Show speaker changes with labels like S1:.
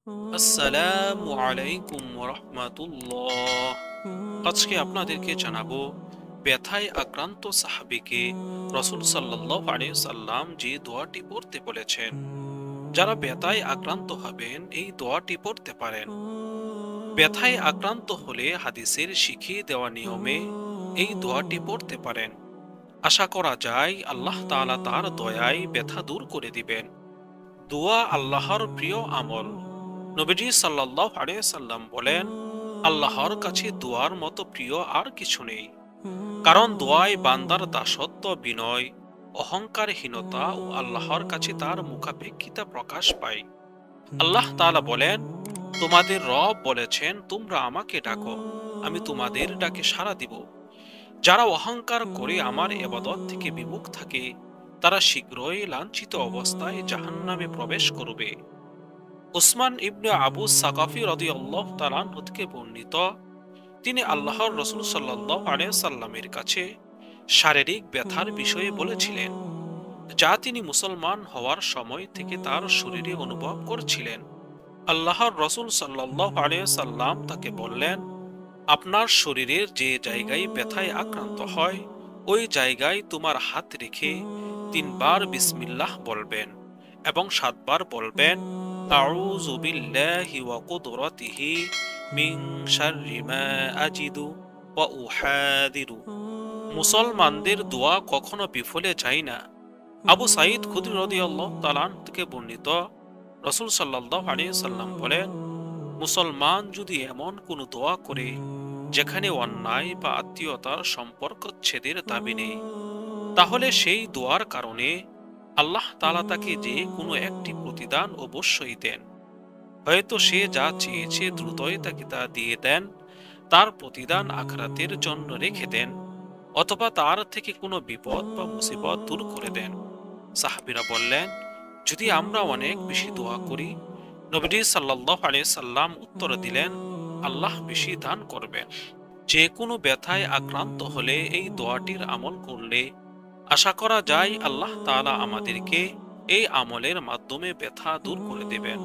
S1: আসসালামু আলাইকুম রাহমাতুল্লাহ। আজকে আপনাদেরকে জানাবো ব্যথায় আক্রান্ত সাহাবীকে রাসূল সাল্লাল্লাহু আলাইহি সাল্লাম যে দোয়াটি পড়তে বলেছেন। যারা ব্যথায় আক্রান্ত হবেন এই দোয়াটি পড়তে পারেন। ব্যথায় আক্রান্ত হলে হাদিসের শিখিয়ে দেওয়া নিয়মে এই দোয়াটি পড়তে পারেন। আশা করা যায় আল্লাহ তাআলা তার দয়ায় ব্যথা দূর করে দিবেন। দোয়া আল্লাহর প্রিয় আমল। নবীজি সাল্লাল্লাহু আলাইহি সাল্লাম বলেন, আল্লাহর কাছে দোয়ার মতো প্রিয় আর কিছু নেই। কারণ দোয়ায় বান্দার দাসত্ব, বিনয়, অহংকারহীনতা ও আল্লাহর কাছে তার মুখাপেক্ষিতা প্রকাশ পায়। আল্লাহ তাআলা বলেন, তোমাদের রব বলেছেন, তোমরা আমাকে ডাকো, আমি তোমাদের ডাকে সাড়া দিব। যারা অহংকার করে আমার ইবাদত থেকে বিমুখ থাকে, তারা শীঘ্রই লাঞ্ছিত অবস্থায় জাহান্নামে প্রবেশ করবে। উসমান ইবনে আবু সাকাফি রাদিয়াল্লাহু তাআলা আনহু থেকে বর্ণিত, তিনি আল্লাহর রাসূল সাল্লাল্লাহু আলাইহি সাল্লামের কাছে শারীরিক ব্যথার বিষয়ে বলেছিলেন, যা তিনি মুসলমান হওয়ার সময় থেকে তার শরীরে অনুভব করছিলেন। আল্লাহর রাসূল সাল্লাল্লাহু আলাইহি সাল্লাম তাকে বললেন, আপনার শরীরের যে জায়গায় ব্যথায় আক্রান্ত হয়, ওই জায়গায় তোমার হাত রেখে 3 বার বিসমিল্লাহ বলবেন এবং 7 বার বলবেন, আউযু বিল্লাহি ওয়া কুদরাতিহি মিন শাররি মা আজিদু ওয়া উহাদিরু। মুসলমানদের দোয়া কখনো বিফলে যায় না। আবু সাঈদ খুদরি রাদিয়াল্লাহু তাআলা আনহু থেকে বর্ণিত, রাসূল সাল্লাল্লাহু আলাইহি সাল্লাম বলেন, মুসলমান যদি এমন কোনো দোয়া করে যেখানে অন্যায় বা আত্মীয়তার সম্পর্কচ্ছেদের দাবি নেই, তাহলে সেই দোয়ার কারণে আল্লাহ তাআলা তাকে যে কোনো একটি প্রতিদান অবশ্যই দেন। হয়তো সে যা চেয়েছে দ্রুতই তাকে তা দিয়ে দেন, তার প্রতিদান আখিরাতের জন্য রেখে দেন, অথবা তার থেকে কোনো বিপদ বা মুসিবত দূর করে দেন। সাহাবীরা বললেন, যদি আমরা অনেক বেশি দোয়া করি? নবীজি সাল্লাল্লাহু আলাইহি সাল্লাম উত্তর দিলেন, আল্লাহ বেশি দান করবেন। যে কোনো ব্যথায় আক্রান্ত হলে এই দোয়াটির আমল করলে আশা করা যায় আল্লাহ তাআলা আমাদেরকে এই আমলের মাধ্যমে ব্যথা দূর করে দেবেন।